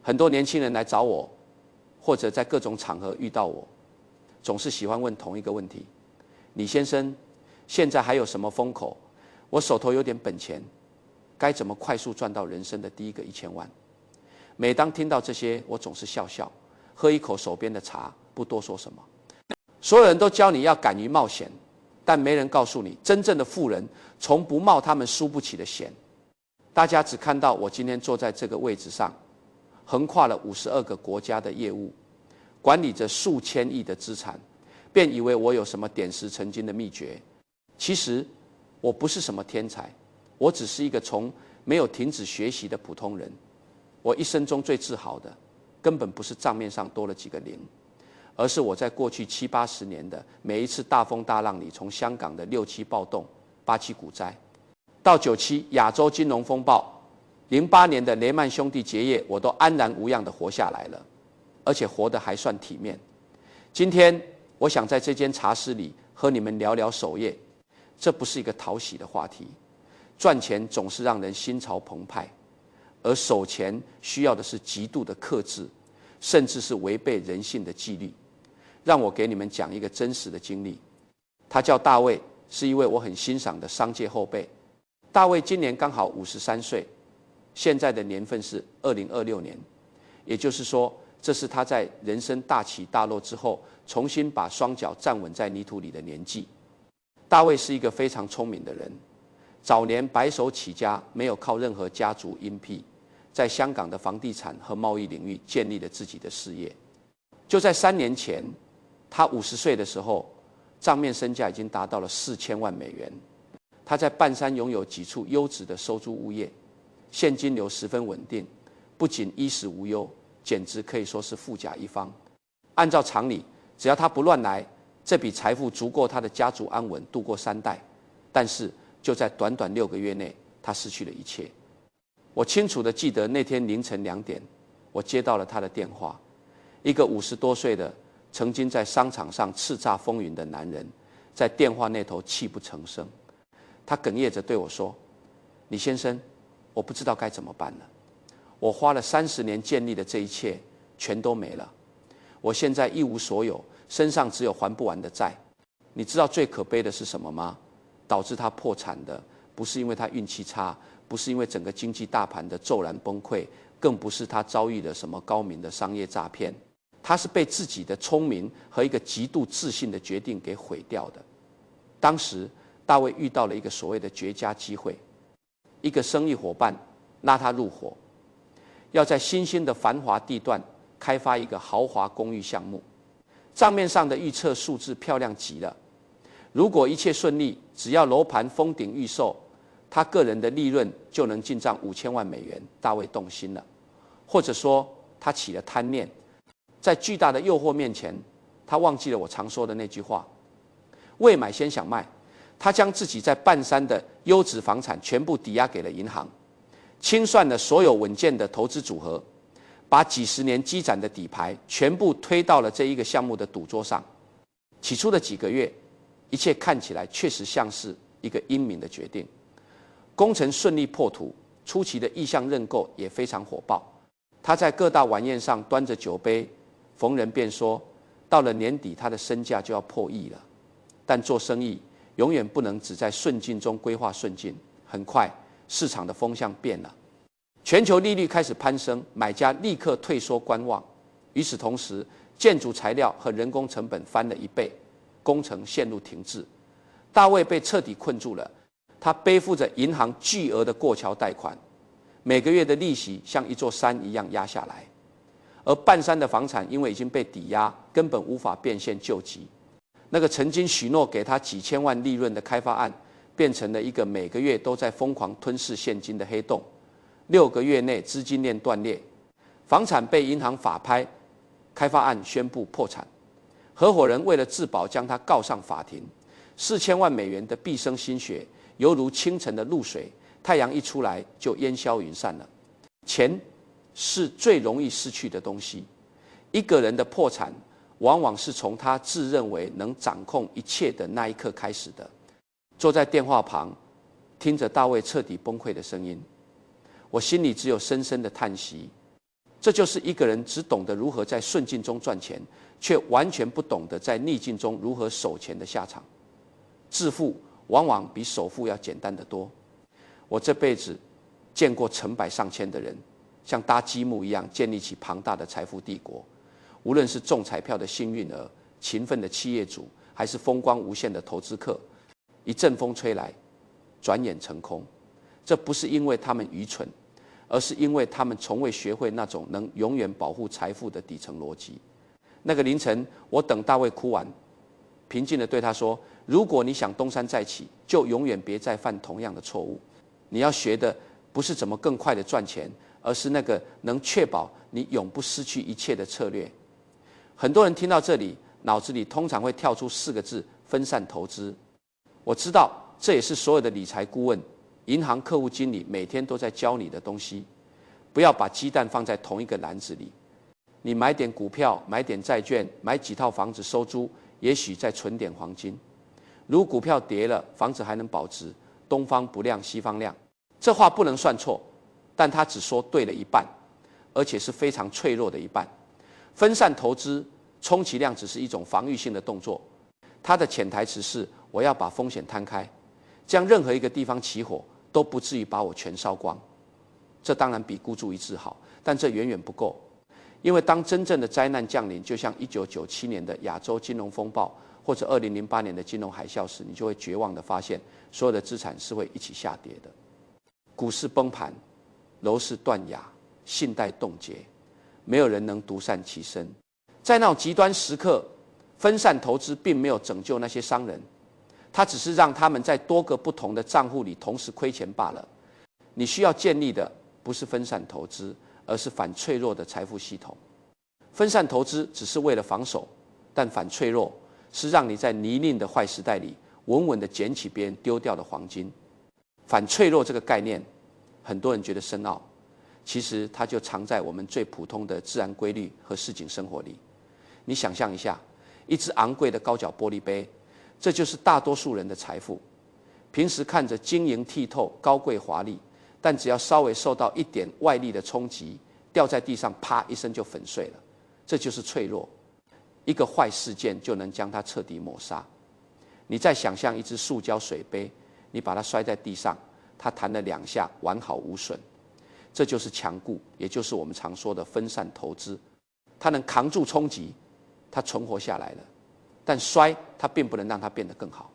很多年轻人来找我，或者在各种场合遇到我，总是喜欢问同一个问题：李先生，现在还有什么风口？我手头有点本钱，该怎么快速赚到人生的第一个1000万？每当听到这些，我总是笑笑，喝一口手边的茶，不多说什么。所有人都教你要敢于冒险，但没人告诉你，真正的富人从不冒他们输不起的险。大家只看到我今天坐在这个位置上，横跨了52个国家的业务，管理着数千亿的资产，便以为我有什么点石成金的秘诀。其实我不是什么天才，我只是一个从没有停止学习的普通人。我一生中最自豪的，根本不是账面上多了几个零，而是我在过去70、80年的每一次大风大浪里，从香港的6·7暴动、87股灾，到97亚洲金融风暴、08年的雷曼兄弟结业，我都安然无恙地活下来了，而且活得还算体面。今天我想在这间茶室里和你们聊聊守业，这不是一个讨喜的话题。赚钱总是让人心潮澎湃，而守钱需要的是极度的克制，甚至是违背人性的纪律。让我给你们讲一个真实的经历。他叫大卫，是一位我很欣赏的商界后辈。大卫今年刚好53岁，现在的年份是2026年，也就是说，这是他在人生大起大落之后，重新把双脚站稳在泥土里的年纪。大卫是一个非常聪明的人，早年白手起家，没有靠任何家族荫庇，在香港的房地产和贸易领域建立了自己的事业。就在3年前，他50岁的时候，账面身价已经达到了4000万美元。他在半山拥有几处优质的收租物业，现金流十分稳定，不仅衣食无忧，简直可以说是富甲一方。按照常理，只要他不乱来，这笔财富足够他的家族安稳度过3代。但是就在短短6个月内，他失去了一切。我清楚地记得那天凌晨2点，我接到了他的电话。一个50多岁的曾经在商场上叱咤风云的男人，在电话那头泣不成声。他哽咽着对我说：李先生，我不知道该怎么办了。我花了30年建立的这一切全都没了，我现在一无所有，身上只有还不完的债。你知道最可悲的是什么吗？导致他破产的不是因为他运气差，不是因为整个经济大盘的骤然崩溃，更不是他遭遇了什么高明的商业诈骗，他是被自己的聪明和一个极度自信的决定给毁掉的。当时大卫遇到了一个所谓的绝佳机会，一个生意伙伴拉他入伙，要在新兴的繁华地段开发一个豪华公寓项目。账面上的预测数字漂亮极了，如果一切顺利，只要楼盘封顶预售，他个人的利润就能进账5000万美元。大卫动心了，或者说他起了贪念，在巨大的诱惑面前，他忘记了我常说的那句话：未买先想卖。他将自己在半山的优质房产全部抵押给了银行，清算了所有稳健的投资组合，把几十年积攒的底牌全部推到了这一个项目的赌桌上。起初的几个月，一切看起来确实像是一个英明的决定。工程顺利破土，初期的意向认购也非常火爆。他在各大晚宴上端着酒杯，逢人便说，到了年底他的身价就要破亿了。但做生意永远不能只在顺境中规划顺境。很快，市场的风向变了，全球利率开始攀升，买家立刻退缩观望。与此同时，建筑材料和人工成本翻了1倍，工程陷入停滞。大卫被彻底困住了，他背负着银行巨额的过桥贷款，每个月的利息像一座山一样压下来。而半山的房产因为已经被抵押，根本无法变现救急。那个曾经许诺给他几千万利润的开发案，变成了一个每个月都在疯狂吞噬现金的黑洞。6个月内资金链断裂，房产被银行法拍，开发案宣布破产。合伙人为了自保，将他告上法庭。4000万美元的毕生心血，犹如清晨的露水，太阳一出来就烟消云散了。钱是最容易失去的东西，一个人的破产往往是从他自认为能掌控一切的那一刻开始的。坐在电话旁，听着大卫彻底崩溃的声音，我心里只有深深的叹息。这就是一个人只懂得如何在顺境中赚钱，却完全不懂得在逆境中如何守钱的下场。致富往往比首富要简单得多。我这辈子见过成百上千的人，像搭积木一样建立起庞大的财富帝国。无论是中彩票的幸运儿、勤奋的企业主，还是风光无限的投资客，一阵风吹来，转眼成空。这不是因为他们愚蠢，而是因为他们从未学会那种能永远保护财富的底层逻辑。那个凌晨，我等大卫哭完，平静地对他说：如果你想东山再起，就永远别再犯同样的错误。你要学的不是怎么更快地赚钱，而是那个能确保你永不失去一切的策略。很多人听到这里，脑子里通常会跳出4个字：分散投资。我知道这也是所有的理财顾问、银行客户经理每天都在教你的东西。不要把鸡蛋放在同一个篮子里。你买点股票，买点债券，买几套房子收租，也许再存点黄金。如股票跌了，房子还能保值，东方不亮西方亮。这话不能算错，但他只说对了一半，而且是非常脆弱的一半。分散投资，充其量只是一种防御性的动作。它的潜台词是：我要把风险摊开，这样任何一个地方起火都不至于把我全烧光。这当然比孤注一掷好，但这远远不够。因为当真正的灾难降临，就像1997年的亚洲金融风暴，或者2008年的金融海啸时，你就会绝望地发现，所有的资产是会一起下跌的。股市崩盘，楼市断崖，信贷冻结，没有人能独善其身。在那种极端时刻，分散投资并没有拯救那些商人，它只是让他们在多个不同的账户里同时亏钱罢了。你需要建立的不是分散投资，而是反脆弱的财富系统。分散投资只是为了防守，但反脆弱是让你在泥泞的坏时代里稳稳地捡起别人丢掉的黄金。反脆弱这个概念，很多人觉得深奥，其实它就藏在我们最普通的自然规律和市井生活里。你想象一下，一只昂贵的高脚玻璃杯，这就是大多数人的财富。平时看着晶莹剔透、高贵华丽，但只要稍微受到一点外力的冲击，掉在地上啪一声就粉碎了。这就是脆弱，一个坏事件就能将它彻底抹杀。你再想象一只塑胶水杯，你把它摔在地上，它弹了2下，完好无损。这就是强固，也就是我们常说的分散投资。它能扛住冲击，它存活下来了，但摔它并不能让它变得更好。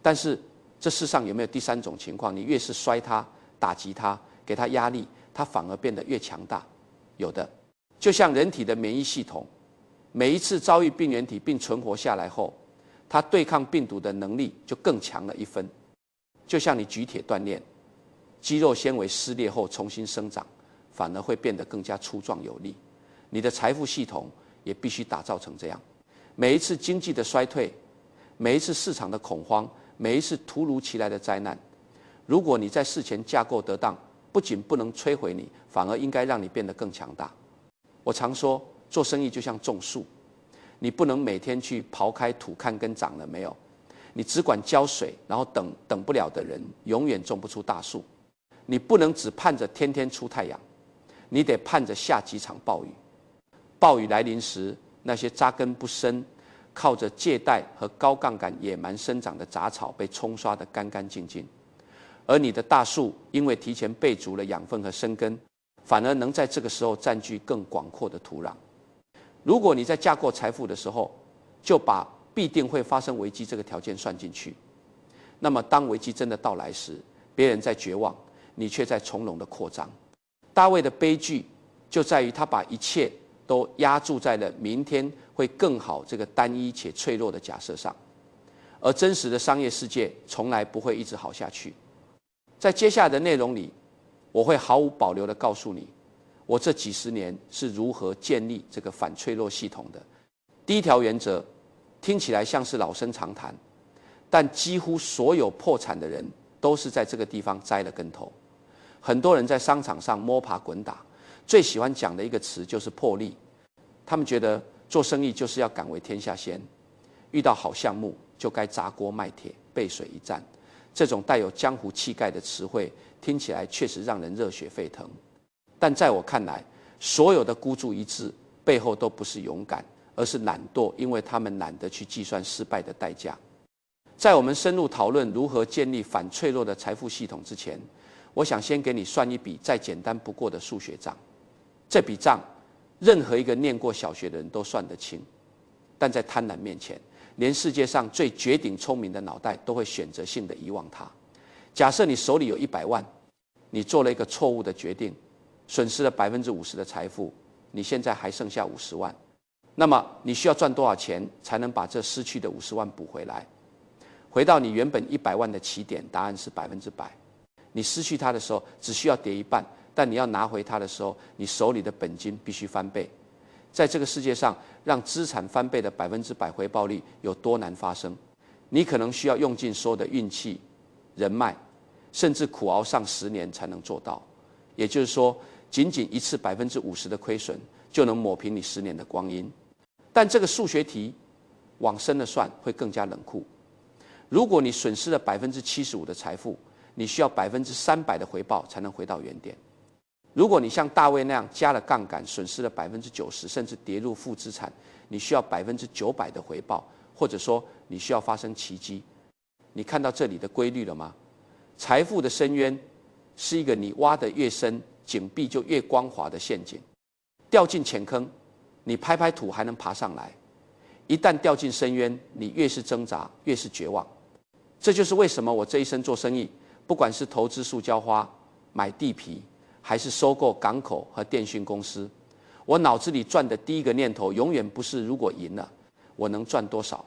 但是这世上有没有第3种情况？你越是摔它、打击它、给它压力，它反而变得越强大？有的，就像人体的免疫系统，每一次遭遇病原体并存活下来后，它对抗病毒的能力就更强了1分。就像你举铁锻炼，肌肉纤维撕裂后重新生长，反而会变得更加粗壮有力。你的财富系统也必须打造成这样。每一次经济的衰退，每一次市场的恐慌，每一次突如其来的灾难，如果你在事前架构得当，不仅不能摧毁你，反而应该让你变得更强大。我常说，做生意就像种树，你不能每天去刨开土看根长了没有，你只管浇水，然后等不了的人永远种不出大树。你不能只盼着天天出太阳，你得盼着下几场暴雨。暴雨来临时，那些扎根不深、靠着借贷和高杠杆野蛮生长的杂草被冲刷得干干净净，而你的大树因为提前备足了养分和生根，反而能在这个时候占据更广阔的土壤。如果你在架构财富的时候，就把必定会发生危机这个条件算进去，那么当危机真的到来时，别人在绝望，你却在从容的扩张。大卫的悲剧就在于他把一切都压注在了明天会更好这个单一且脆弱的假设上，而真实的商业世界从来不会一直好下去。在接下来的内容里，我会毫无保留地告诉你，我这几十年是如何建立这个反脆弱系统的。第一条原则听起来像是老生常谈，但几乎所有破产的人都是在这个地方栽了跟头。很多人在商场上摸爬滚打，最喜欢讲的一个词就是破例。他们觉得做生意就是要敢为天下先，遇到好项目就该砸锅卖铁，背水一战。这种带有江湖气概的词汇听起来确实让人热血沸腾，但在我看来，所有的孤注一掷背后都不是勇敢，而是懒惰，因为他们懒得去计算失败的代价。在我们深入讨论如何建立反脆弱的财富系统之前，我想先给你算一笔再简单不过的数学账。这笔账，任何一个念过小学的人都算得清，但在贪婪面前，连世界上最绝顶聪明的脑袋都会选择性的遗忘它。假设你手里有100万，你做了一个错误的决定，损失了50%的财富，你现在还剩下50万，那么你需要赚多少钱才能把这失去的50万补回来？回到你原本100万的起点，答案是100%。你失去它的时候，只需要跌一半，但你要拿回它的时候，你手里的本金必须翻倍。在这个世界上，让资产翻倍的100%回报率有多难发生？你可能需要用尽所有的运气、人脉，甚至苦熬上10年才能做到。也就是说，仅仅一次50%的亏损，就能抹平你10年的光阴。但这个数学题往深了算，会更加冷酷。如果你损失了75%的财富，你需要300%的回报才能回到原点。如果你像大卫那样加了杠杆，损失了90%，甚至跌入负资产，你需要900%的回报，或者说你需要发生奇迹。你看到这里的规律了吗？财富的深渊是一个你挖得越深，井壁就越光滑的陷阱。掉进浅坑，你拍拍土还能爬上来；一旦掉进深渊，你越是挣扎，越是绝望。这就是为什么我这一生做生意，不管是投资塑胶花、买地皮，还是收购港口和电讯公司，我脑子里转的第一个念头永远不是如果赢了我能赚多少，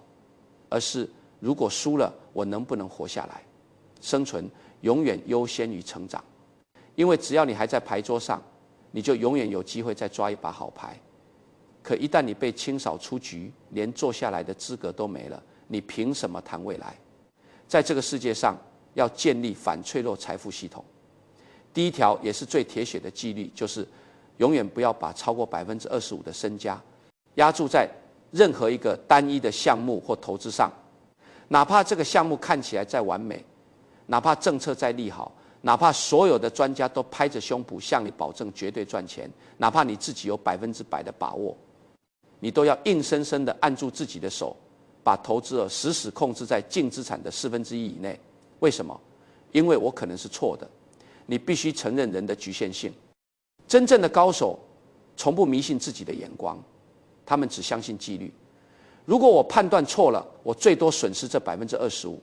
而是如果输了我能不能活下来。生存永远优先于成长，因为只要你还在牌桌上，你就永远有机会再抓一把好牌。可一旦你被清扫出局，连坐下来的资格都没了，你凭什么谈未来？在这个世界上，要建立反脆弱财富系统，第一条也是最铁血的纪律，就是永远不要把超过25%的身家押注在任何一个单一的项目或投资上，哪怕这个项目看起来再完美，哪怕政策再利好，哪怕所有的专家都拍着胸脯向你保证绝对赚钱，哪怕你自己有100%的把握，你都要硬生生地按住自己的手，把投资额死死控制在净资产的1/4以内。为什么？因为我可能是错的。你必须承认人的局限性。真正的高手从不迷信自己的眼光，他们只相信纪律。如果我判断错了，我最多损失这25%，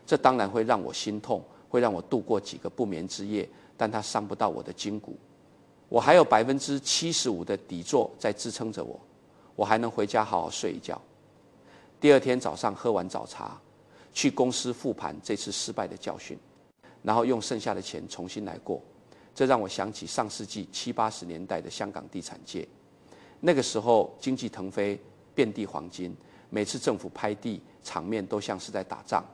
这当然会让我心痛，会让我度过几个不眠之夜，但它伤不到我的筋骨。我还有75%的底座在支撑着我，我还能回家好好睡一觉。第二天早上喝完早茶，去公司复盘这次失败的教训，然后用剩下的钱重新来过。这让我想起上世纪70、80年代的香港地产界，那个时候经济腾飞，遍地黄金，每次政府拍地，场面都像是在打仗。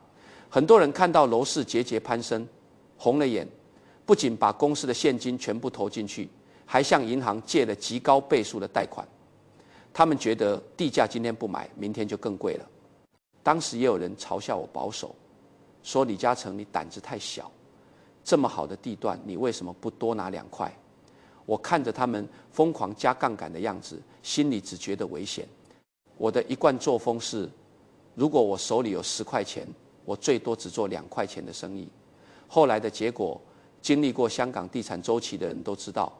很多人看到楼市节节攀升，红了眼，不仅把公司的现金全部投进去，还向银行借了极高倍数的贷款。他们觉得地价今天不买，明天就更贵了。当时也有人嘲笑我保守，说李嘉诚你胆子太小，这么好的地段，你为什么不多拿2块？我看着他们疯狂加杠杆的样子，心里只觉得危险。我的一贯作风是，如果我手里有10块钱，我最多只做2块钱的生意。后来的结果，经历过香港地产周期的人都知道，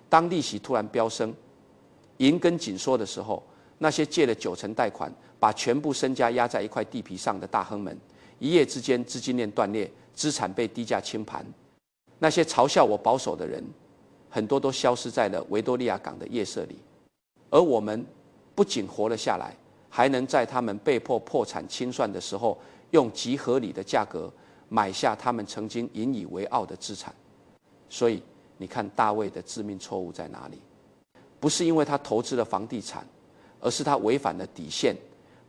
当利息突然飙升，银根紧缩的时候，那些借了9成贷款，把全部身家压在一块地皮上的大亨们，一夜之间资金链断裂，资产被低价清盘。那些嘲笑我保守的人，很多都消失在了维多利亚港的夜色里。而我们不仅活了下来，还能在他们被迫破产清算的时候，用极合理的价格买下他们曾经引以为傲的资产。所以你看大卫的致命错误在哪里？不是因为他投资了房地产，而是他违反了底线，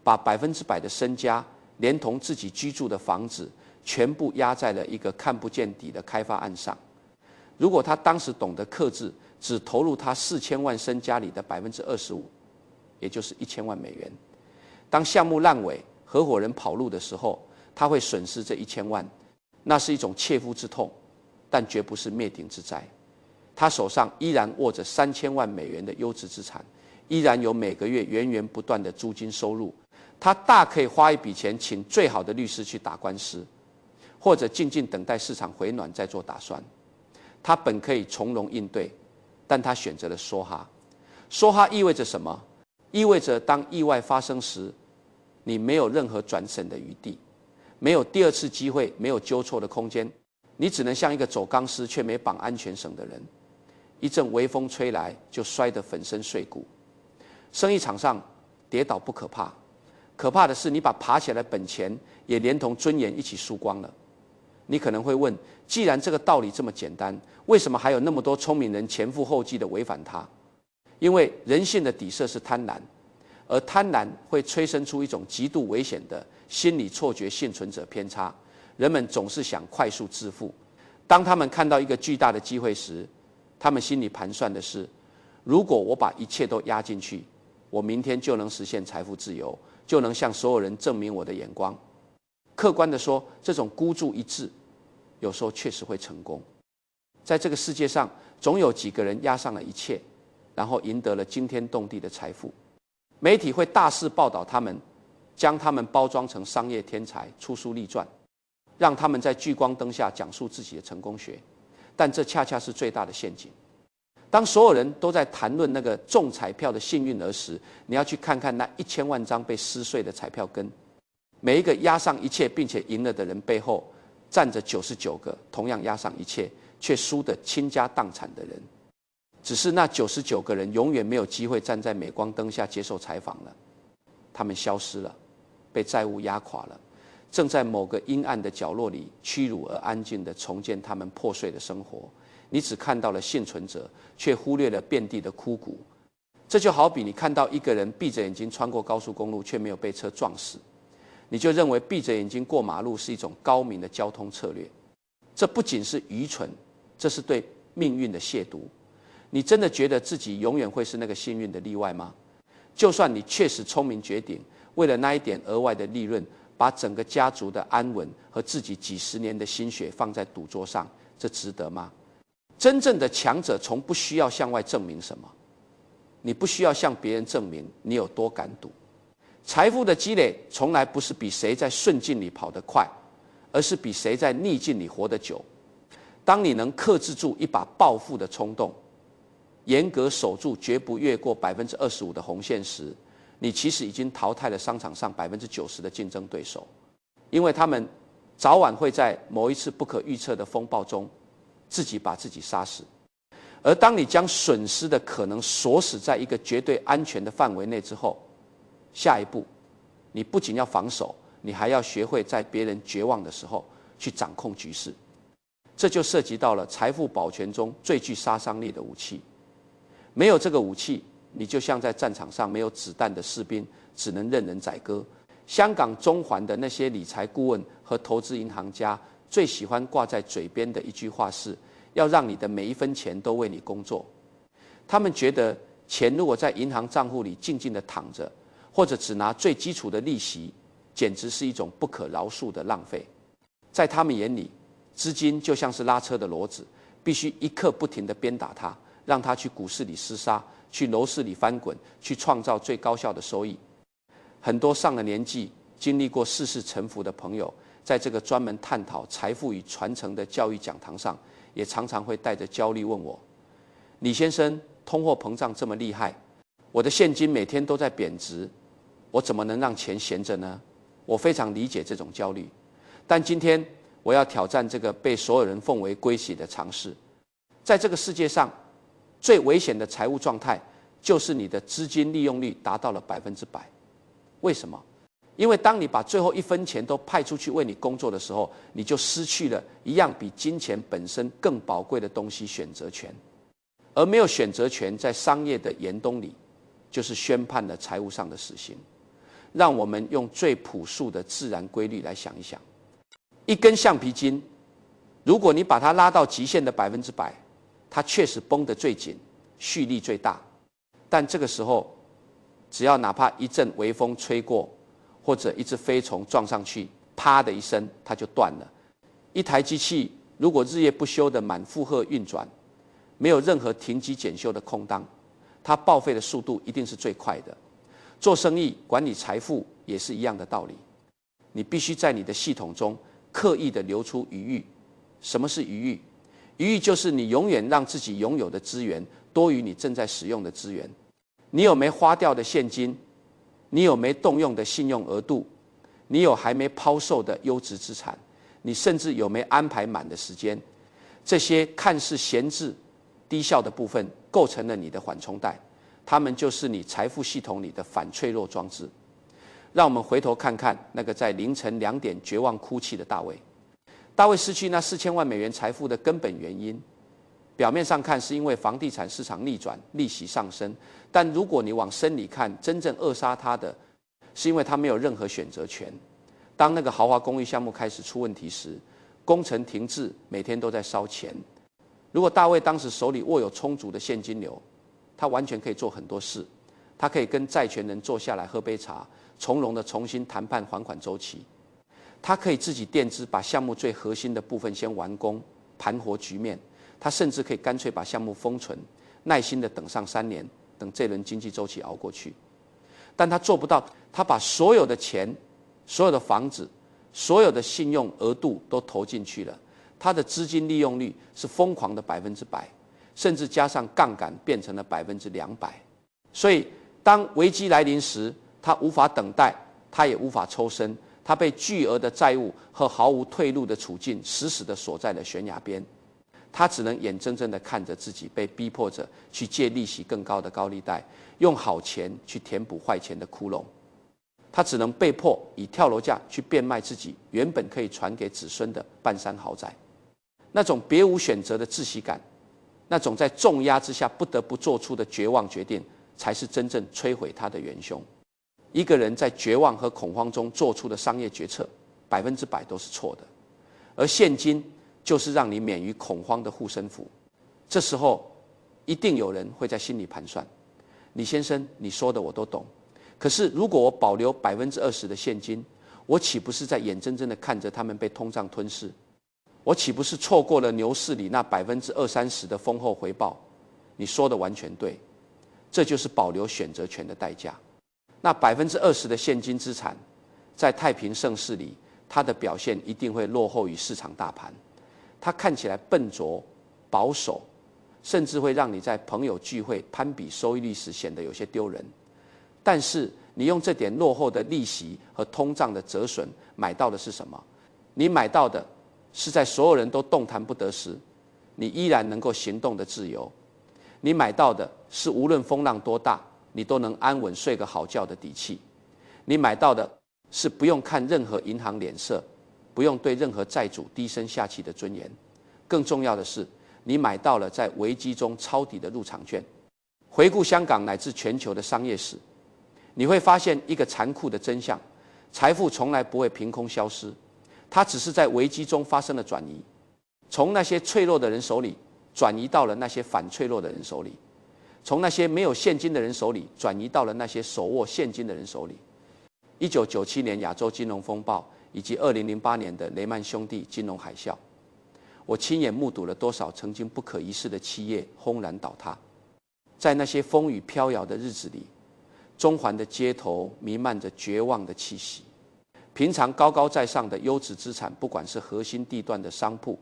把100%的身家连同自己居住的房子全部压在了一个看不见底的开发案上。如果他当时懂得克制，只投入他4000万身家里的25%，也就是1000万美元，当项目烂尾，合伙人跑路的时候，他会损失这1000万，那是一种切肤之痛，但绝不是灭顶之灾。他手上依然握着3000万美元的优质资产，依然有每个月源源不断的租金收入。他大可以花一笔钱请最好的律师去打官司，或者静静等待市场回暖再做打算。他本可以从容应对，但他选择了梭哈。梭哈意味着什么？意味着当意外发生时，你没有任何转身的余地，没有第二次机会，没有纠错的空间，你只能像一个走钢丝却没绑安全绳的人，一阵微风吹来就摔得粉身碎骨。生意场上跌倒不可怕，可怕的是你把爬起来的本钱也连同尊严一起输光了。你可能会问，既然这个道理这么简单，为什么还有那么多聪明人前赴后继地违反它？因为人性的底色是贪婪，而贪婪会催生出一种极度危险的心理错觉幸存者偏差。人们总是想快速致富，当他们看到一个巨大的机会时，他们心里盘算的是，如果我把一切都压进去，我明天就能实现财富自由，就能向所有人证明我的眼光。客观地说，这种孤注一掷有时候确实会成功。在这个世界上，总有几个人押上了一切，然后赢得了惊天动地的财富。媒体会大肆报道他们，将他们包装成商业天才，出书立传，让他们在聚光灯下讲述自己的成功学。但这恰恰是最大的陷阱。当所有人都在谈论那个中彩票的幸运儿时，你要去看看那1000万张被撕碎的彩票根。每一个押上一切并且赢了的人背后，站着99个同样押上一切却输得倾家荡产的人。只是那99个人永远没有机会站在镁光灯下接受采访了，他们消失了，被债务压垮了，正在某个阴暗的角落里屈辱而安静地重建他们破碎的生活。你只看到了幸存者，却忽略了遍地的枯骨。这就好比你看到一个人闭着眼睛穿过高速公路，却没有被车撞死，你就认为闭着眼睛过马路是一种高明的交通策略。这不仅是愚蠢，这是对命运的亵渎。你真的觉得自己永远会是那个幸运的例外吗？就算你确实聪明绝顶，为了那一点额外的利润，把整个家族的安稳和自己几十年的心血放在赌桌上，这值得吗？真正的强者从不需要向外证明什么，你不需要向别人证明你有多敢赌。财富的积累从来不是比谁在顺境里跑得快，而是比谁在逆境里活得久。当你能克制住一把暴富的冲动，严格守住绝不越过25%的红线时，你其实已经淘汰了商场上90%的竞争对手，因为他们早晚会在某一次不可预测的风暴中自己把自己杀死。而当你将损失的可能锁死在一个绝对安全的范围内之后，下一步你不仅要防守，你还要学会在别人绝望的时候去掌控局势。这就涉及到了财富保全中最具杀伤力的武器。没有这个武器，你就像在战场上没有子弹的士兵，只能任人宰割。香港中环的那些理财顾问和投资银行家最喜欢挂在嘴边的一句话是，要让你的每一分钱都为你工作。他们觉得钱如果在银行账户里静静地躺着，或者只拿最基础的利息，简直是一种不可饶恕的浪费。在他们眼里，资金就像是拉车的骡子，必须一刻不停地鞭打它，让它去股市里厮杀，去楼市里翻滚，去创造最高效的收益。很多上了年纪、经历过世事沉浮的朋友，在这个专门探讨财富与传承的教育讲堂上，也常常会带着焦虑问我：李先生，通货膨胀这么厉害，我的现金每天都在贬值，我怎么能让钱闲着呢？我非常理解这种焦虑，但今天我要挑战这个被所有人奉为圭臬的常识。在这个世界上，最危险的财务状态就是你的资金利用率达到了100%。为什么？因为当你把最后一分钱都派出去为你工作的时候，你就失去了一样比金钱本身更宝贵的东西——选择权。而没有选择权，在商业的严冬里，就是宣判了财务上的死刑。让我们用最朴素的自然规律来想一想：一根橡皮筋，如果你把它拉到极限的100%，它确实绷得最紧，蓄力最大。但这个时候，只要哪怕一阵微风吹过，或者一只飞虫撞上去，啪的一声，它就断了。一台机器如果日夜不休的满负荷运转，没有任何停机检修的空档，它报废的速度一定是最快的。做生意、管理财富也是一样的道理。你必须在你的系统中刻意的留出余裕。什么是余裕？余裕就是你永远让自己拥有的资源多于你正在使用的资源。你有没花掉的现金？你有没动用的信用额度？你有还没抛售的优质资产？你甚至有没安排满的时间？这些看似闲置、低效的部分，构成了你的缓冲带，它们就是你财富系统里的反脆弱装置。让我们回头看看那个在凌晨2点绝望哭泣的大卫。大卫失去那4000万美元财富的根本原因，表面上看是因为房地产市场逆转，利息上升，但如果你往深里看，真正扼杀他的，是因为他没有任何选择权。当那个豪华公寓项目开始出问题时，工程停滞，每天都在烧钱。如果大卫当时手里握有充足的现金流，他完全可以做很多事。他可以跟债权人坐下来喝杯茶，从容地重新谈判还款周期。他可以自己垫资，把项目最核心的部分先完工，盘活局面。他甚至可以干脆把项目封存，耐心地等上3年，等这轮经济周期熬过去。但他做不到，他把所有的钱、所有的房子、所有的信用额度都投进去了。他的资金利用率是疯狂的100%，甚至加上杠杆变成了200%。所以当危机来临时，他无法等待，他也无法抽身，他被巨额的债务和毫无退路的处境死死地锁在了悬崖边。他只能眼睁睁地看着自己被逼迫着去借利息更高的高利贷，用好钱去填补坏钱的窟窿。他只能被迫以跳楼价去变卖自己原本可以传给子孙的半山豪宅。那种别无选择的窒息感，那种在重压之下不得不做出的绝望决定，才是真正摧毁他的元凶。一个人在绝望和恐慌中做出的商业决策，100%都是错的。而现金就是让你免于恐慌的护身符。这时候，一定有人会在心里盘算：李先生，你说的我都懂，可是如果我保留20%的现金，我岂不是在眼睁睁地看着他们被通胀吞噬？我岂不是错过了牛市里那20-30%的丰厚回报？你说的完全对，这就是保留选择权的代价。那20%的现金资产，在太平盛世里，它的表现一定会落后于市场大盘。它看起来笨拙、保守，甚至会让你在朋友聚会攀比收益率时显得有些丢人。但是你用这点落后的利息和通胀的折损买到的是什么？你买到的是在所有人都动弹不得时，你依然能够行动的自由。你买到的是无论风浪多大，你都能安稳睡个好觉的底气。你买到的是不用看任何银行脸色，不用对任何债主低声下气的尊严。更重要的是，你买到了在危机中抄底的入场券。回顾香港乃至全球的商业史，你会发现一个残酷的真相：财富从来不会凭空消失，它只是在危机中发生了转移，从那些脆弱的人手里转移到了那些反脆弱的人手里，从那些没有现金的人手里转移到了那些手握现金的人手里。1997年亚洲金融风暴以及2008年的雷曼兄弟金融海啸，我亲眼目睹了多少曾经不可一世的企业轰然倒塌。在那些风雨飘摇的日子里，中环的街头弥漫着绝望的气息。平常高高在上的优质资产，不管是核心地段的商铺、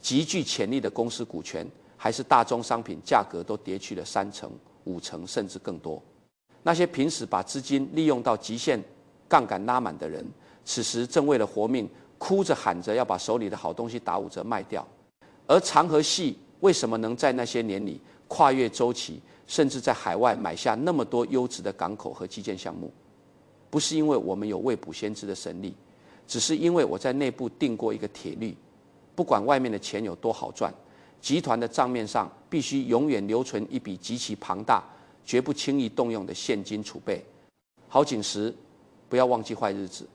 极具潜力的公司股权，还是大宗商品，价格都跌去了3成、5成，甚至更多。那些平时把资金利用到极限、杠杆拉满的人，此时正为了活命，哭着喊着要把手里的好东西打5折卖掉。而长和系为什么能在那些年里跨越周期，甚至在海外买下那么多优质的港口和基建项目？不是因为我们有未卜先知的神力，只是因为我在内部定过一个铁律：不管外面的钱有多好赚，集团的账面上必须永远留存一笔极其庞大、绝不轻易动用的现金储备。好景时不要忘记坏日子，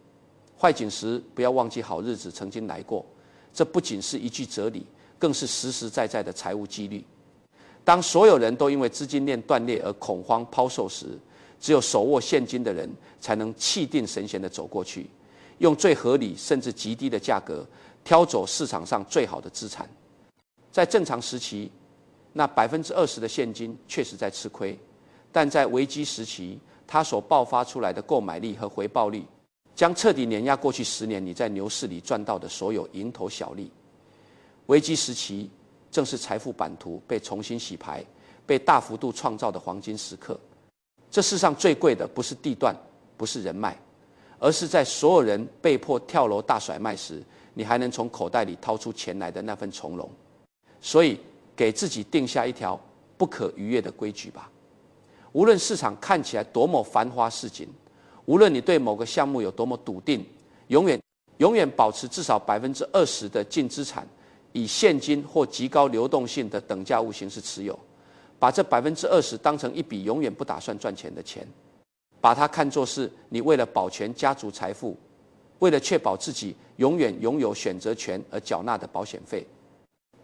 坏景时不要忘记好日子曾经来过。这不仅是一句哲理，更是实实在在的财务纪律。当所有人都因为资金链断裂而恐慌抛售时，只有手握现金的人才能气定神闲地走过去，用最合理甚至极低的价格挑走市场上最好的资产。在正常时期，那20%的现金确实在吃亏，但在危机时期，它所爆发出来的购买力和回报率，将彻底碾压过去10年你在牛市里赚到的所有蝇头小利。危机时期正是财富版图被重新洗牌、被大幅度创造的黄金时刻。这世上最贵的不是地段，不是人脉，而是在所有人被迫跳楼大甩卖时，你还能从口袋里掏出钱来的那份从容。所以，给自己定下一条不可逾越的规矩吧。无论市场看起来多么繁花似锦，无论你对某个项目有多么笃定，永远保持至少20%的净资产，以现金或极高流动性的等价物形式持有。把这20%当成一笔永远不打算赚钱的钱，把它看作是你为了保全家族财富，为了确保自己永远拥有选择权而缴纳的保险费。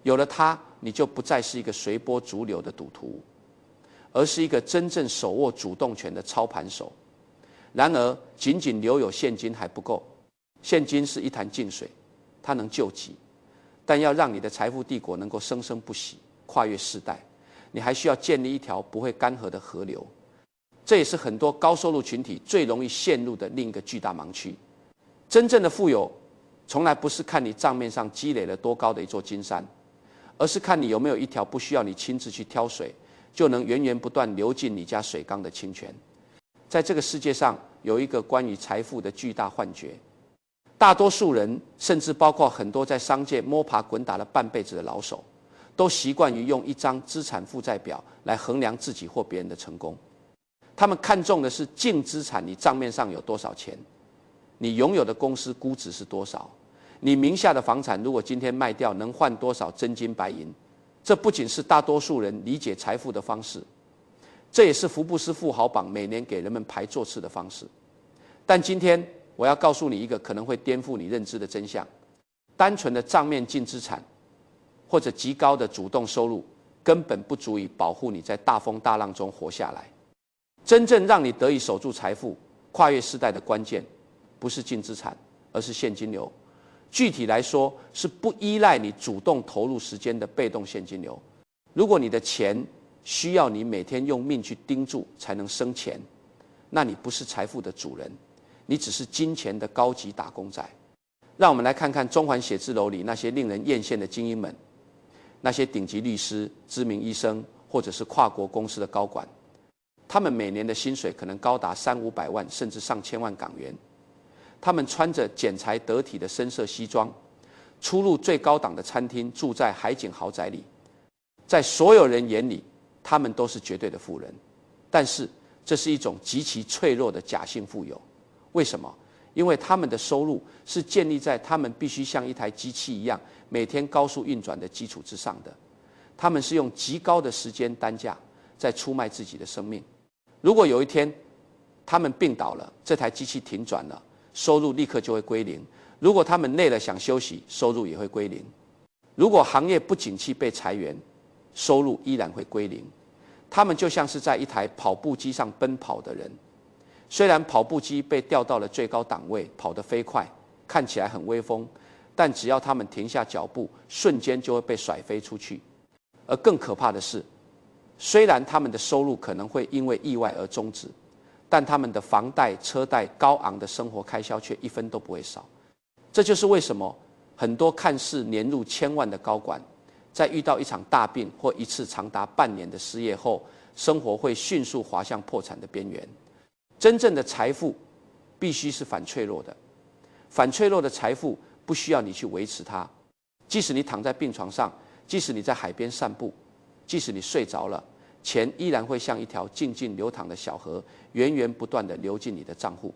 有了它，你就不再是一个随波逐流的赌徒，而是一个真正手握主动权的操盘手。然而，仅仅留有现金还不够，现金是一潭静水，它能救急，但要让你的财富帝国能够生生不息，跨越世代，你还需要建立一条不会干涸的河流。这也是很多高收入群体最容易陷入的另一个巨大盲区。真正的富有，从来不是看你账面上积累了多高的一座金山，而是看你有没有一条不需要你亲自去挑水，就能源源不断流进你家水缸的清泉。在这个世界上，有一个关于财富的巨大幻觉，大多数人，甚至包括很多在商界摸爬滚打了半辈子的老手，都习惯于用一张资产负债表来衡量自己或别人的成功。他们看重的是净资产，你账面上有多少钱，你拥有的公司估值是多少，你名下的房产如果今天卖掉能换多少真金白银。这不仅是大多数人理解财富的方式，这也是福布斯富豪榜每年给人们排座次的方式。但今天我要告诉你一个可能会颠覆你认知的真相：单纯的账面净资产或者极高的主动收入根本不足以保护你在大风大浪中活下来。真正让你得以守住财富、跨越世代的关键，不是净资产，而是现金流。具体来说，是不依赖你主动投入时间的被动现金流。如果你的钱需要你每天用命去盯住才能生钱，那你不是财富的主人，你只是金钱的高级打工仔。让我们来看看中环写字楼里那些令人艳羡的精英们，那些顶级律师、知名医生，或者是跨国公司的高管。他们每年的薪水可能高达300-500万，甚至上千万港元。他们穿着剪裁得体的深色西装，出入最高档的餐厅，住在海景豪宅里。在所有人眼里，他们都是绝对的富人。但是，这是一种极其脆弱的假性富有。为什么？因为他们的收入是建立在他们必须像一台机器一样每天高速运转的基础之上的。他们是用极高的时间单价在出卖自己的生命。如果有一天他们病倒了，这台机器停转了，收入立刻就会归零。如果他们累了想休息，收入也会归零。如果行业不景气被裁员，收入依然会归零。他们就像是在一台跑步机上奔跑的人，虽然跑步机被调到了最高档位，跑得飞快，看起来很威风，但只要他们停下脚步，瞬间就会被甩飞出去。而更可怕的是，虽然他们的收入可能会因为意外而终止，但他们的房贷、车贷、高昂的生活开销却一分都不会少。这就是为什么很多看似年入千万的高管，在遇到一场大病或一次长达半年的失业后，生活会迅速滑向破产的边缘。真正的财富必须是反脆弱的，反脆弱的财富不需要你去维持它。即使你躺在病床上，即使你在海边散步，即使你睡着了，钱依然会像一条静静流淌的小河，源源不断地流进你的账户。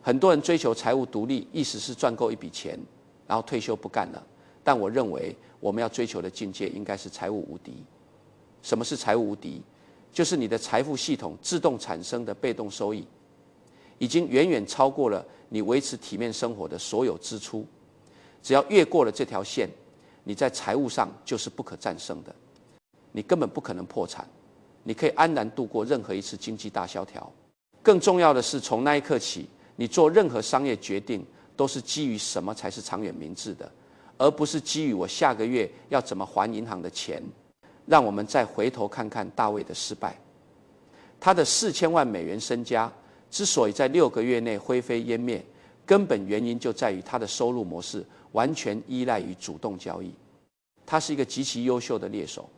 很多人追求财务独立，意思是赚够一笔钱，然后退休不干了。但我认为我们要追求的境界应该是财务无敌。什么是财务无敌？就是你的财富系统自动产生的被动收益，已经远远超过了你维持体面生活的所有支出。只要越过了这条线，你在财务上就是不可战胜的。你根本不可能破产，你可以安然度过任何一次经济大萧条。更重要的是，从那一刻起，你做任何商业决定都是基于什么才是长远明智的，而不是基于我下个月要怎么还银行的钱。让我们再回头看看大卫的失败。他的4000万美元身家之所以在6个月内灰飞烟灭，根本原因就在于他的收入模式完全依赖于主动交易。他是一个极其优秀的猎手，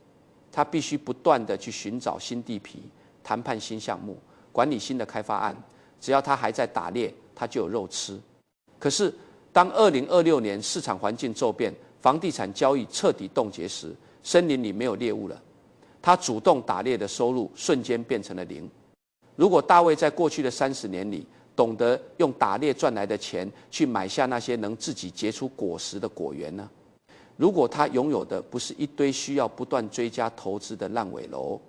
他必须不断地去寻找新地皮、谈判新项目、管理新的开发案。只要他还在打猎，他就有肉吃。可是当2026年市场环境骤变，房地产交易彻底冻结时，森林里没有猎物了，他主动打猎的收入瞬间变成了0。如果大卫在过去的30年里懂得用打猎赚来的钱去买下那些能自己结出果实的果园呢？如果他拥有的不是一堆需要不断追加投资的烂尾楼，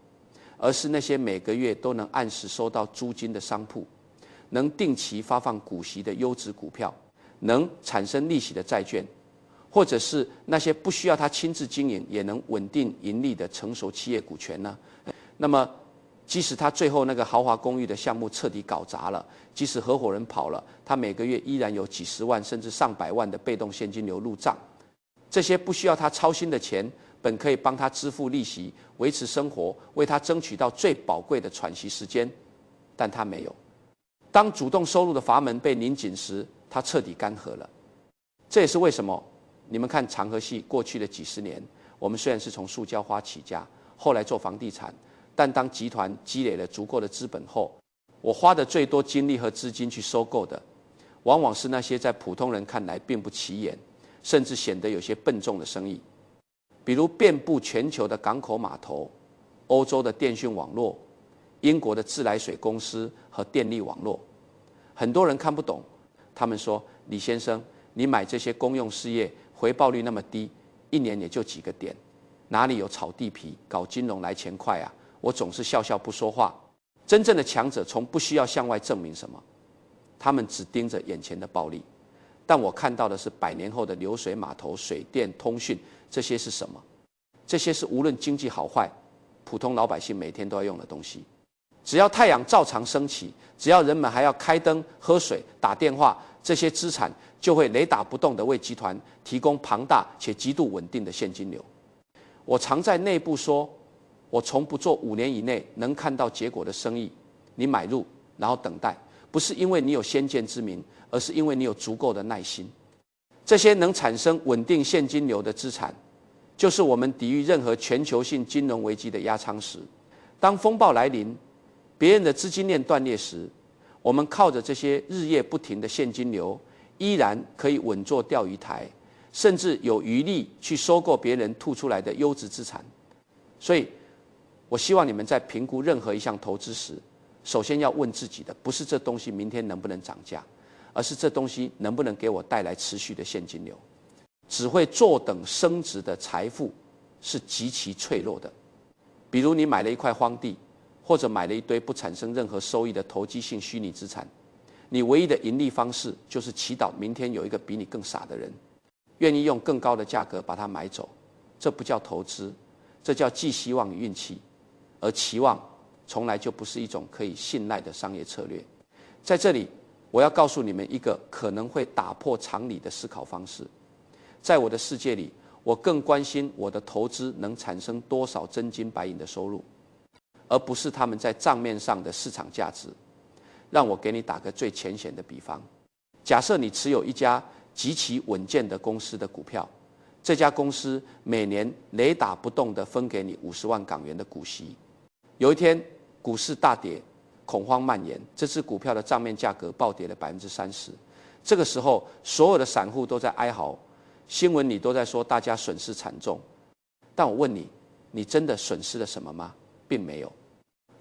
而是那些每个月都能按时收到租金的商铺，能定期发放股息的优质股票，能产生利息的债券，或者是那些不需要他亲自经营也能稳定盈利的成熟企业股权呢？那么即使他最后那个豪华公寓的项目彻底搞砸了，即使合伙人跑了，他每个月依然有几十万甚至上百万的被动现金流入账。这些不需要他操心的钱，本可以帮他支付利息、维持生活，为他争取到最宝贵的喘息时间，但他没有。当主动收入的阀门被拧紧时，他彻底干涸了。这也是为什么你们看长河系过去的几十年，我们虽然是从塑胶花起家，后来做房地产，但当集团积累了足够的资本后，我花的最多精力和资金去收购的，往往是那些在普通人看来并不起眼，甚至显得有些笨重的生意，比如遍布全球的港口码头、欧洲的电讯网络、英国的自来水公司和电力网络。很多人看不懂，他们说：“李先生，你买这些公用事业，回报率那么低，一年也就几个点，哪里有炒地皮、搞金融来钱快啊？”我总是笑笑不说话。真正的强者从不需要向外证明什么，他们只盯着眼前的暴利。但我看到的是100年后的流水码头、水电、通讯，这些是什么？这些是无论经济好坏，普通老百姓每天都要用的东西。只要太阳照常升起，只要人们还要开灯、喝水、打电话，这些资产就会雷打不动地为集团提供庞大且极度稳定的现金流。我常在内部说，我从不做5年以内能看到结果的生意。你买入，然后等待，不是因为你有先见之明，而是因为你有足够的耐心。这些能产生稳定现金流的资产，就是我们抵御任何全球性金融危机的压舱石。当风暴来临，别人的资金链断裂时，我们靠着这些日夜不停的现金流，依然可以稳坐钓鱼台，甚至有余力去收购别人吐出来的优质资产。所以我希望你们在评估任何一项投资时，首先要问自己的不是这东西明天能不能涨价，而是这东西能不能给我带来持续的现金流。只会坐等升值的财富是极其脆弱的。比如你买了一块荒地，或者买了一堆不产生任何收益的投机性虚拟资产，你唯一的盈利方式就是祈祷明天有一个比你更傻的人愿意用更高的价格把它买走。这不叫投资，这叫寄希望与运气，而期望从来就不是一种可以信赖的商业策略。在这里，我要告诉你们一个可能会打破常理的思考方式。在我的世界里，我更关心我的投资能产生多少真金白银的收入，而不是他们在账面上的市场价值。让我给你打个最浅显的比方，假设你持有一家极其稳健的公司的股票，这家公司每年雷打不动地分给你50万港元的股息。有一天股市大跌，恐慌蔓延，这只股票的账面价格暴跌了30%。这个时候，所有的散户都在哀嚎，新闻里都在说大家损失惨重。但我问你，你真的损失了什么吗？并没有。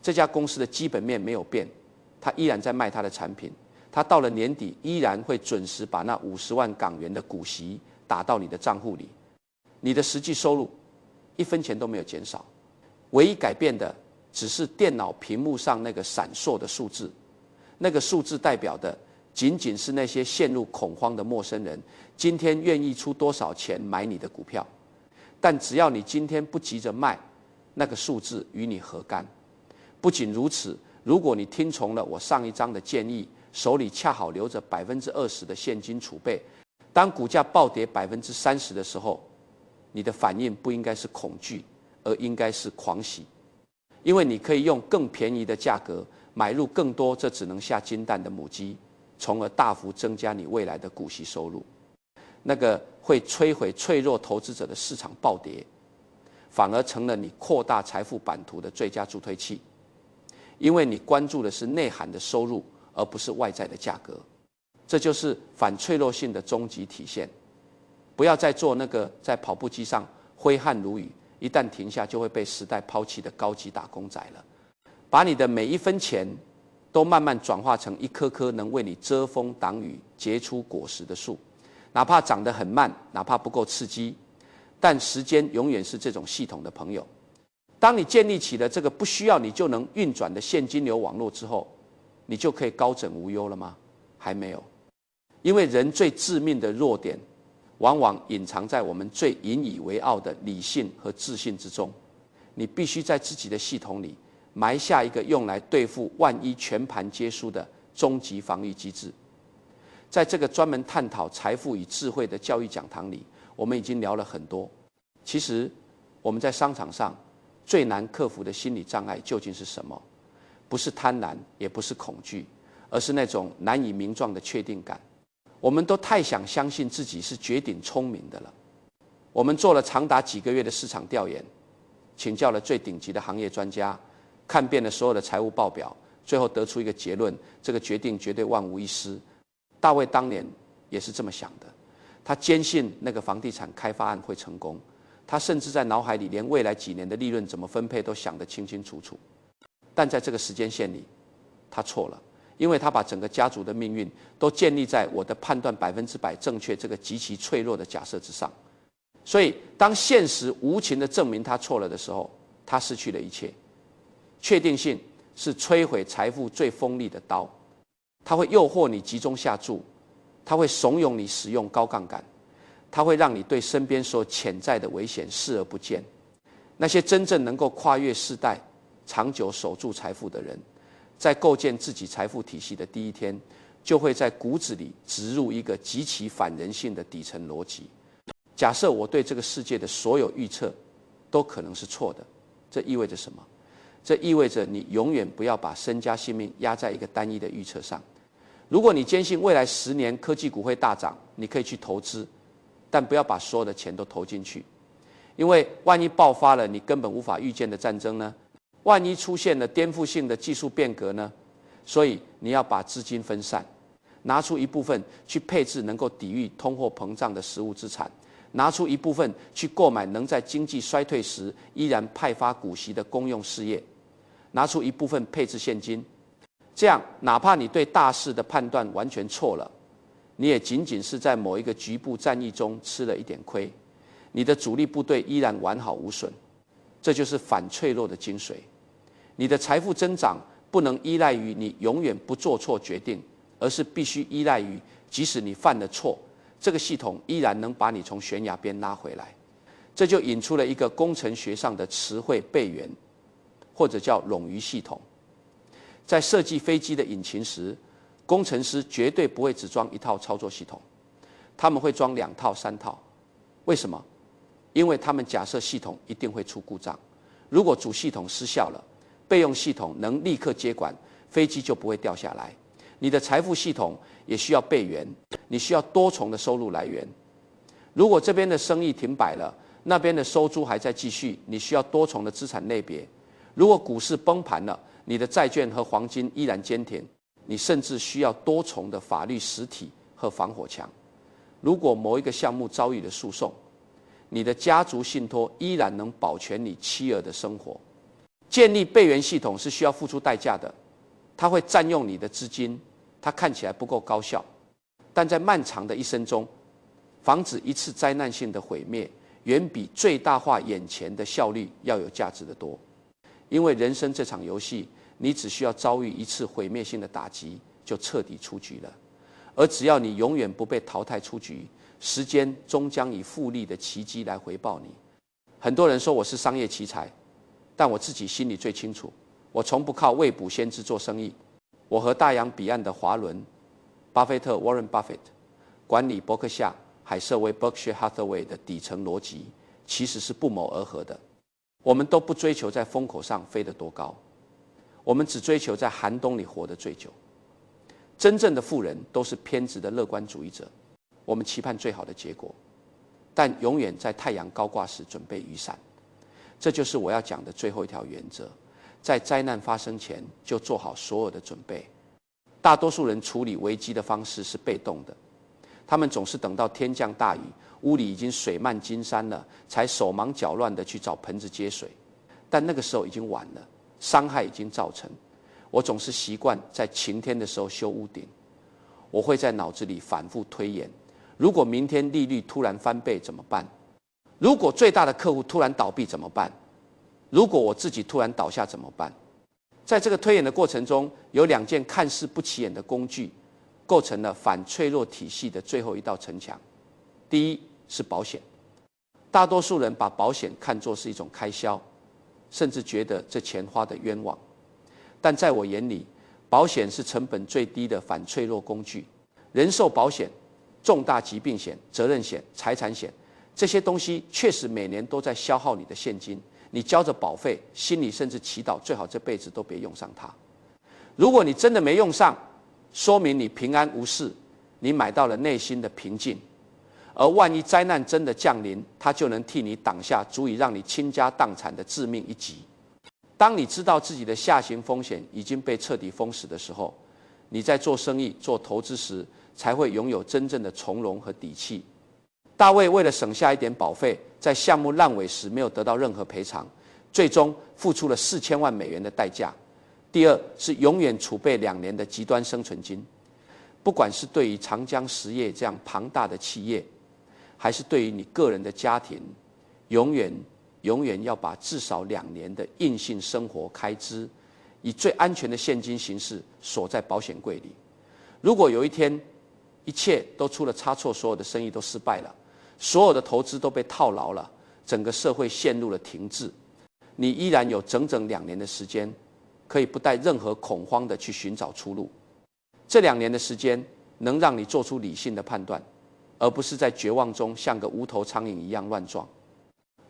这家公司的基本面没有变，它依然在卖它的产品，它到了年底依然会准时把那50万港元的股息打到你的账户里。你的实际收入1分钱都没有减少，唯一改变的只是电脑屏幕上那个闪烁的数字。那个数字代表的仅仅是那些陷入恐慌的陌生人今天愿意出多少钱买你的股票。但只要你今天不急着卖，那个数字与你何干？不仅如此，如果你听从了我上一章的建议，手里恰好留着20%的现金储备，当股价暴跌30%的时候，你的反应不应该是恐惧，而应该是狂喜，因为你可以用更便宜的价格买入更多这只能下金蛋的母鸡，从而大幅增加你未来的股息收入。那个会摧毁脆弱投资者的市场暴跌，反而成了你扩大财富版图的最佳助推器，因为你关注的是内涵的收入，而不是外在的价格。这就是反脆弱性的终极体现。不要再做那个在跑步机上挥汗如雨，一旦停下就会被时代抛弃的高级打工仔了。把你的每一分钱都慢慢转化成一棵棵能为你遮风挡雨、结出果实的树，哪怕长得很慢，哪怕不够刺激，但时间永远是这种系统的朋友。当你建立起了这个不需要你就能运转的现金流网络之后，你就可以高枕无忧了吗？还没有，因为人最致命的弱点往往隐藏在我们最引以为傲的理性和自信之中。你必须在自己的系统里埋下一个用来对付万一全盘皆输的终极防御机制。在这个专门探讨财富与智慧的教育讲堂里，我们已经聊了很多。其实我们在商场上最难克服的心理障碍究竟是什么？不是贪婪，也不是恐惧，而是那种难以名状的确定感。我们都太想相信自己是绝顶聪明的了。我们做了长达几个月的市场调研，请教了最顶级的行业专家，看遍了所有的财务报表，最后得出一个结论：这个决定绝对万无一失。大卫当年也是这么想的，他坚信那个房地产开发案会成功，他甚至在脑海里连未来几年的利润怎么分配都想得清清楚楚。但在这个时间线里，他错了，因为他把整个家族的命运都建立在我的判断100%正确这个极其脆弱的假设之上。所以当现实无情地证明他错了的时候，他失去了一切。确定性是摧毁财富最锋利的刀，它会诱惑你集中下注，它会怂恿你使用高杠杆，它会让你对身边所有潜在的危险视而不见。那些真正能够跨越世代长久守住财富的人，在构建自己财富体系的第一天，就会在骨子里植入一个极其反人性的底层逻辑。假设我对这个世界的所有预测都可能是错的，这意味着什么？这意味着你永远不要把身家性命压在一个单一的预测上。如果你坚信未来10年科技股会大涨，你可以去投资，但不要把所有的钱都投进去，因为万一爆发了你根本无法预见的战争呢？万一出现了颠覆性的技术变革呢？所以你要把资金分散，拿出一部分去配置能够抵御通货膨胀的实物资产，拿出一部分去购买能在经济衰退时依然派发股息的公用事业，拿出一部分配置现金。这样哪怕你对大势的判断完全错了，你也仅仅是在某一个局部战役中吃了一点亏，你的主力部队依然完好无损。这就是反脆弱的精髓。你的财富增长不能依赖于你永远不做错决定，而是必须依赖于即使你犯了错，这个系统依然能把你从悬崖边拉回来。这就引出了一个工程学上的词汇备源，或者叫冗余系统。在设计飞机的引擎时，工程师绝对不会只装一套操作系统，他们会装2套3套。为什么？因为他们假设系统一定会出故障，如果主系统失效了，备用系统能立刻接管，飞机就不会掉下来。你的财富系统也需要备源，你需要多重的收入来源。如果这边的生意停摆了，那边的收租还在继续，你需要多重的资产类别。如果股市崩盘了，你的债券和黄金依然坚挺，你甚至需要多重的法律实体和防火墙。如果某一个项目遭遇了诉讼，你的家族信托依然能保全你妻儿的生活。建立备源系统是需要付出代价的，它会占用你的资金，它看起来不够高效，但在漫长的一生中，防止一次灾难性的毁灭，远比最大化眼前的效率要有价值得多。因为人生这场游戏，你只需要遭遇一次毁灭性的打击，就彻底出局了。而只要你永远不被淘汰出局，时间终将以复利的奇迹来回报你。很多人说我是商业奇才，但我自己心里最清楚，我从不靠未卜先知做生意。我和大洋彼岸的华伦、巴菲特 Warren Buffett 管理伯克夏、海瑟薇 Berkshire Hathaway 的底层逻辑，其实是不谋而合的。我们都不追求在风口上飞得多高，我们只追求在寒冬里活得最久。真正的富人都是偏执的乐观主义者，我们期盼最好的结果，但永远在太阳高挂时准备雨伞。这就是我要讲的最后一条原则，在灾难发生前就做好所有的准备。大多数人处理危机的方式是被动的，他们总是等到天降大雨，屋里已经水漫金山了，才手忙脚乱地去找盆子接水，但那个时候已经晚了，伤害已经造成。我总是习惯在晴天的时候修屋顶，我会在脑子里反复推演，如果明天利率突然翻倍怎么办？如果最大的客户突然倒闭怎么办？如果我自己突然倒下怎么办？在这个推演的过程中，有2件看似不起眼的工具，构成了反脆弱体系的最后一道城墙。第一是保险，大多数人把保险看作是一种开销，甚至觉得这钱花得冤枉。但在我眼里，保险是成本最低的反脆弱工具。人寿保险、重大疾病险、责任险、财产险，这些东西确实每年都在消耗你的现金，你交着保费，心里甚至祈祷最好这辈子都别用上它。如果你真的没用上，说明你平安无事，你买到了内心的平静。而万一灾难真的降临，它就能替你挡下足以让你倾家荡产的致命一击。当你知道自己的下行风险已经被彻底封死的时候，你在做生意、做投资时，才会拥有真正的从容和底气。大卫为了省下一点保费，在项目烂尾时没有得到任何赔偿，最终付出了4000万美元的代价。第二是永远储备2年的极端生存金，不管是对于长江实业这样庞大的企业，还是对于你个人的家庭，永远要把至少2年的硬性生活开支，以最安全的现金形式锁在保险柜里。如果有一天一切都出了差错，所有的生意都失败了，所有的投资都被套牢了，整个社会陷入了停滞，你依然有整整2年的时间，可以不带任何恐慌的去寻找出路。这2年的时间能让你做出理性的判断，而不是在绝望中像个无头苍蝇一样乱撞。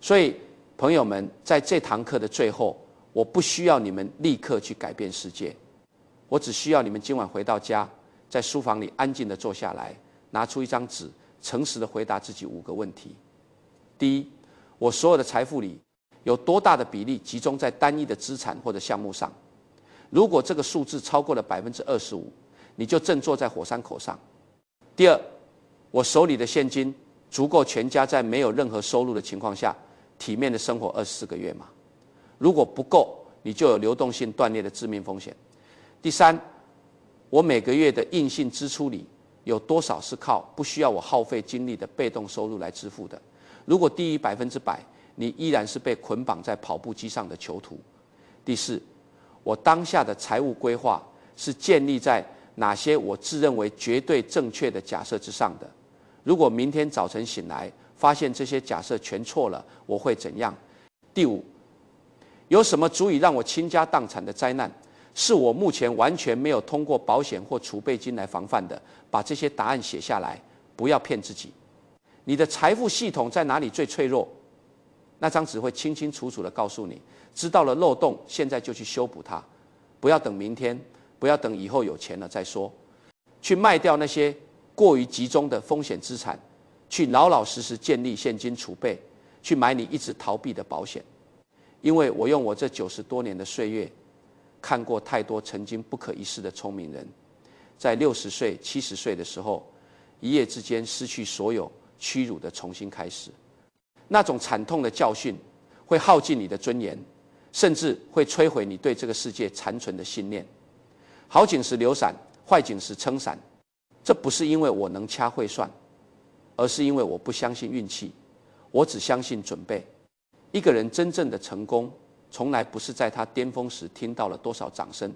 所以朋友们，在这堂课的最后，我不需要你们立刻去改变世界，我只需要你们今晚回到家，在书房里安静地坐下来，拿出一张纸，诚实地回答自己5个问题。第一，我所有的财富里有多大的比例集中在单一的资产或者项目上？如果这个数字超过了25%，你就正坐在火山口上。第二，我手里的现金足够全家在没有任何收入的情况下体面的生活24个月吗？如果不够，你就有流动性断裂的致命风险。第三，我每个月的硬性支出里有多少是靠不需要我耗费精力的被动收入来支付的？如果低于100%，你依然是被捆绑在跑步机上的囚徒。第四，我当下的财务规划是建立在哪些我自认为绝对正确的假设之上的？如果明天早晨醒来发现这些假设全错了，我会怎样？第五，有什么足以让我倾家荡产的灾难，是我目前完全没有通过保险或储备金来防范的？把这些答案写下来，不要骗自己。你的财富系统在哪里最脆弱？那张纸会清清楚楚地告诉你，知道了漏洞，现在就去修补它，不要等明天，不要等以后有钱了再说，去卖掉那些过于集中的风险资产，去老老实实建立现金储备，去买你一直逃避的保险。因为我用我这90多年的岁月，看过太多曾经不可一世的聪明人，在60岁、70岁的时候，一夜之间失去所有，屈辱的重新开始。那种惨痛的教训会耗尽你的尊严，甚至会摧毁你对这个世界残存的信念。好景时留伞，坏景时撑伞，这不是因为我能掐会算，而是因为我不相信运气，我只相信准备。一个人真正的成功，从来不是在他巅峰时听到了多少掌声，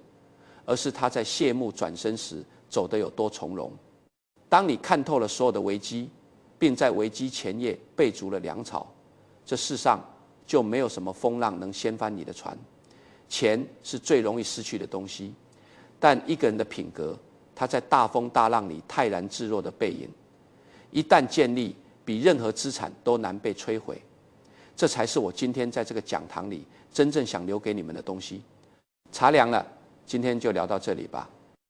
而是他在谢幕转身时走得有多从容。当你看透了所有的危机，并在危机前夜备足了粮草，这世上就没有什么风浪能掀翻你的船。钱是最容易失去的东西，但一个人的品格，他在大风大浪里泰然自若的背影，一旦建立，比任何资产都难被摧毁。这才是我今天在这个讲堂里真正想留给你们的东西。茶凉了，今天就聊到这里吧。